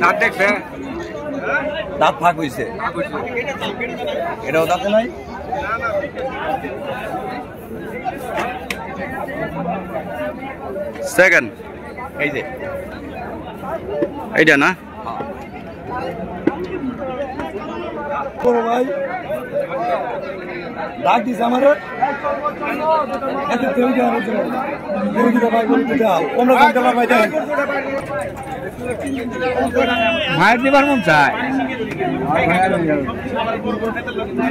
দাঁত দেখছে, দাঁত ফাঁক হয়েছে, এটাও দাঁতে নাই। সেকেন্ড এই যে এইটা না ভাই ডাক দিছে আমার মায়ের দিবার মন চায়,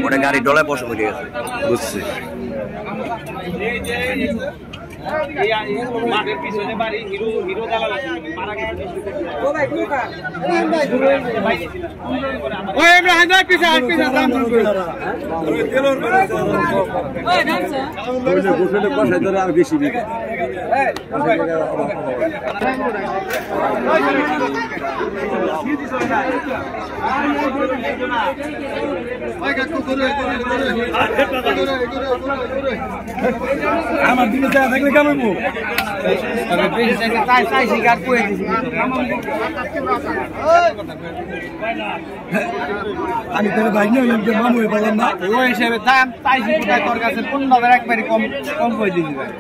ওটা গাড়ি ডলায় বসে পড়ে গেছে, বুঝছি। আর বেশি আমার দিকে থাকলে কেমন আমি তাহলে বাইক নিয়ে মামু হয়ে পারলাম না ওই হিসেবে দাম চাইছি তোর কাছে 15,000 একবারই কম কম করে দিবি ভাই,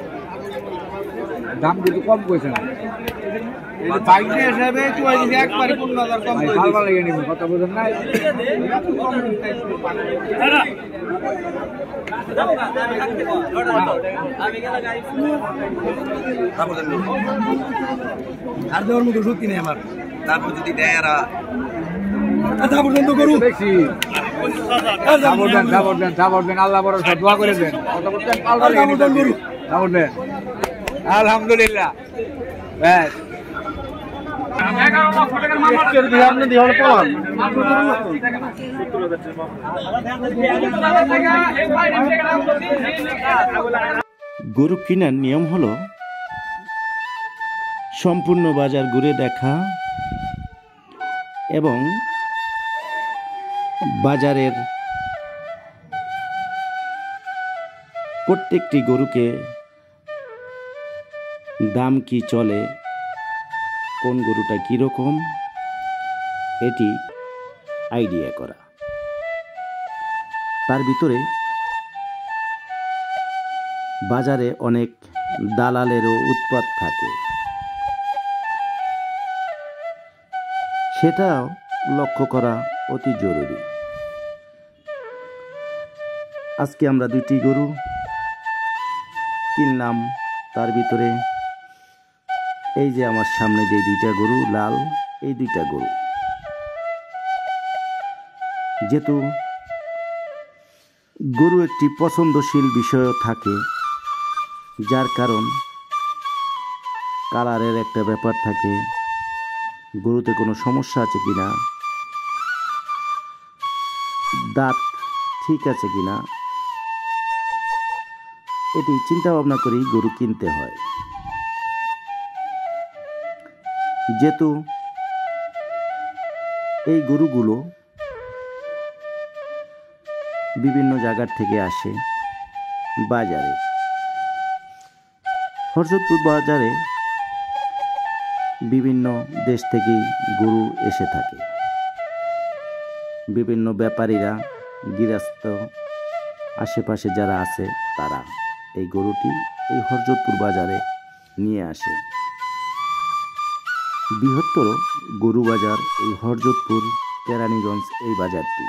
দাম কিন্তু কম কইছে না। বাইক হিসেবে তুই একবারই 15,000 কম করে ভালো লাগে নিব, কথা বুঝেন না। আর দেওয়ার মতো শক্তি নেই আমার, তারপর যদি দেয় এরা পর্যন্ত করু আল্লাহ বড় দোয়া করে দেন, আলহামদুলিল্লাহ। গরু কেনার নিয়ম হলো সম্পূর্ণ বাজার ঘুরে দেখা এবং বাজারের প্রত্যেকটি গরুকে দাম কি চলে, কোন গরুটা কীরকম, এটি আইডিয়া করা। তার ভিতরে বাজারে অনেক দালালেরও উৎপাত থাকে, সেটাও লক্ষ্য করা অতি জরুরি। আজকে আমরা দুইটি গরু কিনলাম, তার ভিতরে এই যে আমার সামনে যে দুইটা গরু লাল, এই দুইটা গরু যেহেতু গরু একটি পছন্দশীল বিষয় থাকে, যার কারণ কালারের একটা ব্যাপার থাকে, গরুতে কোনো সমস্যা আছে কিনা, দাঁত ঠিক আছে কিনা, এটি চিন্তা ভাবনা করেই গরু কিনতে হয়। যেহেতু এই গরুগুলো বিভিন্ন জায়গার থেকে আসে বাজারে, হরজতপুর বাজারে বিভিন্ন দেশ থেকেই গরু এসে থাকে। বিভিন্ন ব্যাপারীরা, গৃহস্থ, আশেপাশে যারা আছে তারা এই গরুটি এই হরজতপুর বাজারে নিয়ে আসে। বৃহত্তর গরু বাজার এই হরজতপুর কেরানীগঞ্জ এই বাজারটি।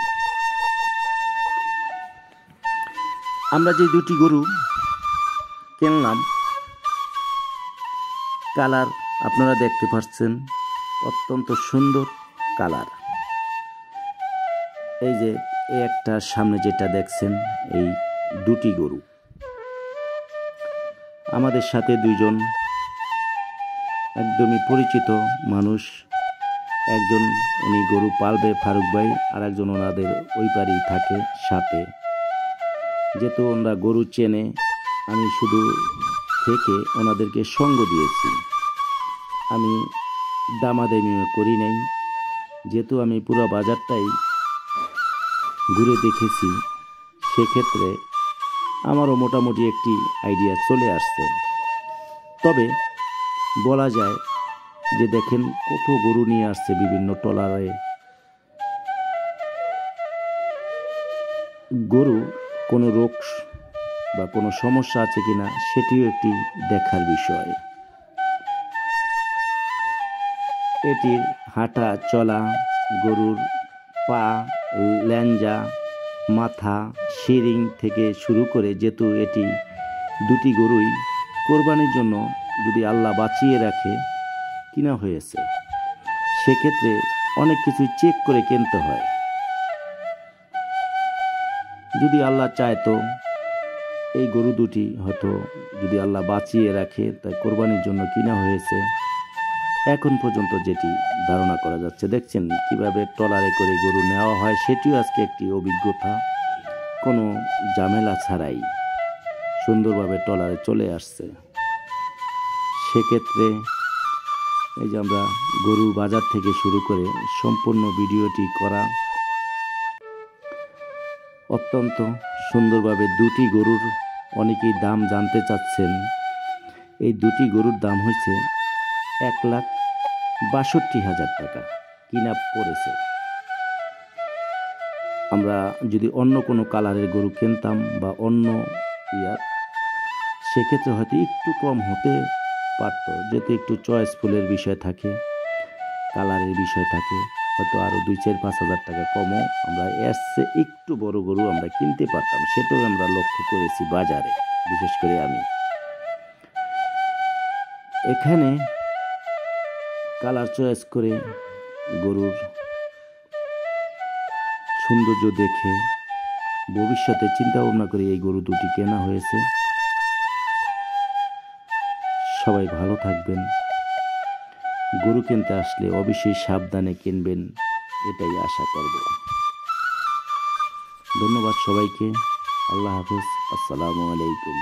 আমরা যে দুটি গরু কিনলাম, কালার আপনারা দেখতে পাচ্ছেন অত্যন্ত সুন্দর কালার। এই যে একটা সামনে যেটা দেখছেন, এই দুটি গরু। আমাদের সাথে দুইজন একদমই পরিচিত মানুষ, একজন উনি গরু পালবে ফারুক ভাই, আর একজন ওনাদের ওই পারেই থাকে সাথে। যেহেতু ওনারা গরু চেনে, আমি শুধু থেকে ওনাদেরকে সঙ্গ দিয়েছি, আমি দামাদামি করি নাই। যেহেতু আমি পুরো বাজারটাই ঘুরে দেখেছি, সেক্ষেত্রে আমারও মোটামুটি একটি আইডিয়া চলে আসছে। তবে বলা যায় যে দেখেন কত গরু নিয়ে আসছে বিভিন্ন ট্রলারে। গরু কোনো রোগ বা কোনো সমস্যা আছে কিনা সেটিও একটি দেখার বিষয়। এটির হাঁটা চলা, গরুর পা, ল্যাঞ্জা, মাথা, শিরিং থেকে শুরু করে, যেহেতু এটি দুটি গরুই কোরবানির জন্য যদি আল্লাহ বাঁচিয়ে রাখে কিনা হয়েছে, সেক্ষেত্রে অনেক কিছু চেক করে কিনতে হয়। যদি আল্লাহ চায় তো এই গরু দুটি হয়তো যদি আল্লাহ বাঁচিয়ে রাখে তাই কোরবানির জন্য কিনা হয়েছে। এখন পর্যন্ত যেটি ধারণা করা যাচ্ছে, দেখছেন কিভাবে ট্রলারে করে গরু নেওয়া হয়, সেটিও আজকে একটি অভিজ্ঞতা। কোনো ঝামেলা ছাড়াই সুন্দরভাবে ট্রলারে চলে আসছে। সেক্ষেত্রে এই যে আমরা গরুর বাজার থেকে শুরু করে সম্পূর্ণ ভিডিওটি করা, অত্যন্ত সুন্দরভাবে দুটি গরুর অনেকেই দাম জানতে চাচ্ছেন। এই দুটি গরুর দাম হয়েছে 1,62,000 টাকা কিনা পড়েছে। আমরা যদি অন্য কোনো কালারের গরু কিনতাম বা অন্য সেক্ষেত্রে হয়তো একটু কম হতে পারত, যেহেতু একটু চয়েসফুলের বিষয় থাকে, কালারের বিষয় থাকে, হয়তো আরও 2-4-5 হাজার টাকা কমও আমরা এসছে একটু বড় গরু আমরা কিনতে পারতাম। সেটাও আমরা লক্ষ্য করেছি বাজারে, বিশেষ করে আমি। এখানে কালার চয়েস করে গরুর সৌন্দর্য দেখে ভবিষ্যতে চিন্তা ভাবনা করে এই গরু দুটি কেনা হয়েছে। সবাই ভালো থাকবেন। গরু কিনতে আসলে অবশ্যই সাবধানে কিনবেন, এটাই আশা করব। ধন্যবাদ সবাইকে। আল্লাহ হাফেজ। আসসালামু আলাইকুম।